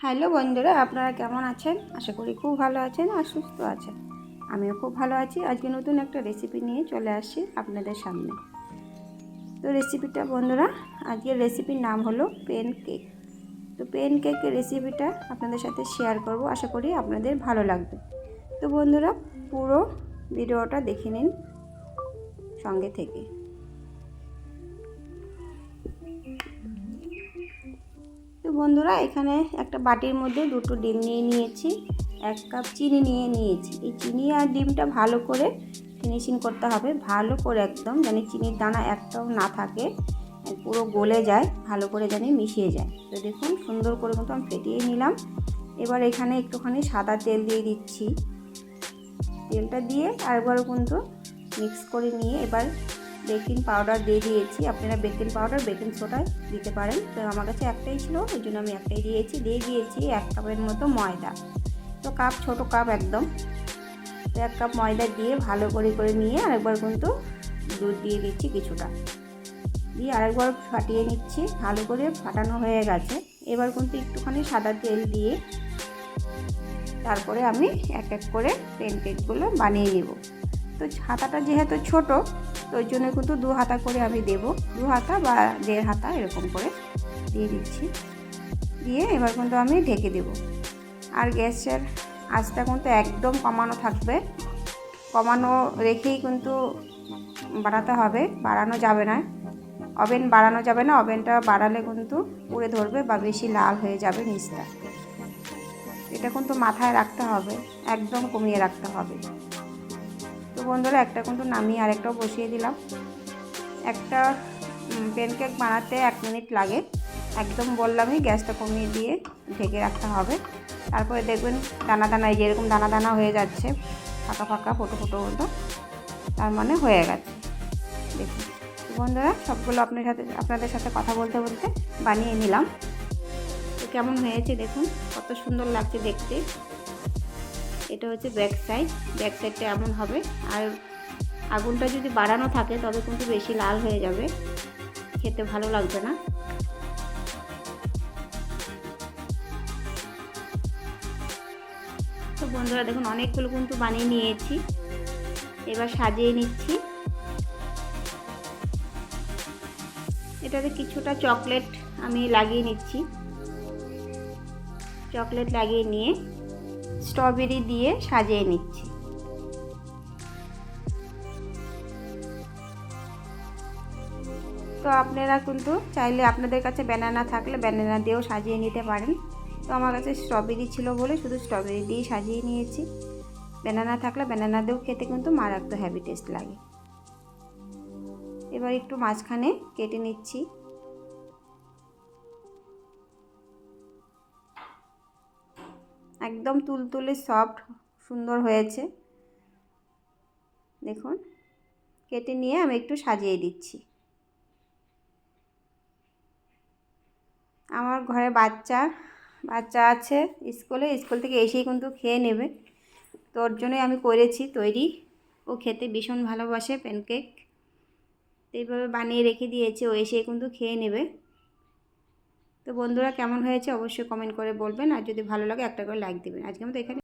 Hello বন্ধুরা, আপনারা কেমন আছেন? আশা করি খুব ভালো আছেন আর সুস্থ আছেন। আমিও খুব ভালো আছি। আজকে নতুন একটা রেসিপি নিয়ে চলে আসছি আপনাদের সামনে। তো রেসিপিটা বন্ধুরা, আজকের রেসিপির নাম হলো পেন কেক। তো পেন কেকের রেসিপিটা আপনাদের সাথে শেয়ার করব, আশা করি আপনাদের ভালো লাগবে। তো বন্ধুরা, পুরো ভিডিওটা দেখে নিন সঙ্গে থেকে। তো বন্ধুরা, এখানে একটা বাটির মধ্যে দুটো ডিম নিয়ে নিয়েছি, 1 কাপ চিনি নিয়ে নিয়েছি। এই চিনি আর ডিমটা ভালো করে ফিনিশিং করতে হবে, ভালো করে একদম যেন চিনির দানা একটাও না থাকে, পুরো গলে যায়, ভালো করে যেন মিশিয়ে যায়। তো দেখুন সুন্দর করে কিন্তু আমি ফেটিয়ে নিলাম। এবার এখানে একটুখানি সাদা তেল দিয়ে দিচ্ছি। তেলটা দিয়ে আরেকবার কিন্তু মিক্স করে নিয়ে এবার বেকিং পাউডার দিয়ে দিয়েছি। আপনারা বেকিং পাউডার বেকিং সোডা দিতে পারেন, তো আমার কাছে একটাই ছিল, ওই জন্য আমি একটাই দিয়েছি। দিয়ে দিয়েছি 1 কাপের মতো ময়দা। তো কাপ, ছোটো কাপ একদম। তো 1 কাপ ময়দা দিয়ে ভালো করে নিয়ে আরেকবার কিন্তু দুধ দিয়ে দিচ্ছি কিছুটা, দিয়ে আরেকবার ফাটিয়ে নিচ্ছি। ভালো করে ফাটানো হয়ে গেছে। এবার কিন্তু একটুখানি সাদা তেল দিয়ে তারপরে আমি এক এক করে প্যানকেকগুলো বানিয়ে নেব। তো হাতাটা যেহেতু ছোট, তো ওই জন্য কিন্তু 2 হাতা করে আমি দেব, 2 হাতা বা 1.5 হাতা এরকম করে দিয়ে দিচ্ছি। দিয়ে এবার কিন্তু আমি ঢেকে দেব। আর গ্যাসের আঁচটা কিন্তু একদম কমানো থাকবে, কমানো রেখেই কিন্তু বানাতে হবে, বাড়ানো যাবে না। ওভেন বাড়ানো যাবে না, ওভেনটা বাড়ালে কিন্তু পুড়ে ধরবে বা বেশি লাল হয়ে যাবে নিচটা। এটা কিন্তু মাথায় রাখতে হবে, একদম কমিয়ে রাখতে হবে। তো বন্ধুরা, একটা কিন্তু নামিয়ে আরেকটাও বসিয়ে দিলাম। একটা প্যানকেক বানাতে 1 মিনিট লাগে, একদম বললামই, গ্যাসটা কমিয়ে দিয়ে ঢেকে রাখতে হবে। তারপরে দেখবেন দানা দানা, এই যেরকম দানা দানা হয়ে যাচ্ছে, ফাঁকা ফাঁকা ফোটো ফোটো মতো, তার মানে হয়ে গেছে। দেখুন বন্ধুরা, সবগুলো আপনাদের সাথে কথা বলতে বলতে বানিয়ে নিলাম। তো কেমন হয়েছে দেখুন, কত সুন্দর লাগছে দেখতে। এটা হচ্ছে ব্যাক সাইডটা এমন হবে। আর আগুনটা যদি বাড়ানো থাকে তবে কিন্তু বেশি লাল হয়ে যাবে, খেতে ভালো লাগবে না। তো বন্ধুরা দেখুন, অনেকগুলো কিন্তু বানিয়ে নিয়েছি। এবার সাজিয়ে নিচ্ছি। এটাতে কিছুটা চকলেট আমি লাগিয়ে নিচ্ছি। চকলেট লাগিয়ে নিয়ে স্ট্রবেরি দিয়ে সাজিয়ে নিচ্ছি। তো আপনারা কিন্তু চাইলে আপনাদের কাছে ব্যানানা থাকলে ব্যানানা দিয়েও সাজিয়ে নিতে পারেন। তো আমার কাছে স্ট্রবেরি ছিল বলে শুধু স্ট্রবেরি দিয়েই সাজিয়ে নিয়েছি। ব্যানানা থাকলে ব্যানানা দিয়েও খেতে কিন্তু মারাত্মক হেভি টেস্ট লাগে। এবার একটু মাঝখানে কেটে নিচ্ছি। একদম তুলতুলে সফট সুন্দর হয়েছে দেখুন। কেটে নিয়ে আমি একটু সাজিয়ে দিচ্ছি। আমার ঘরে বাচ্চা আছে, স্কুল থেকে এসেই কিন্তু খেয়ে নেবে, তো ওর জন্যই আমি করেছি তৈরি। ও খেতে ভীষণ ভালোবাসে প্যানকেক, এইভাবে বানিয়ে রেখে দিয়েছি, ও এসে কিন্তু খেয়ে নেবে। তো বন্ধুরা, কেমন হয়েছে অবশ্যই কমেন্ট করে বলবেন, আর যদি ভালো লাগে একটা করে লাইক দেবেন। আজকে মতো এখানে।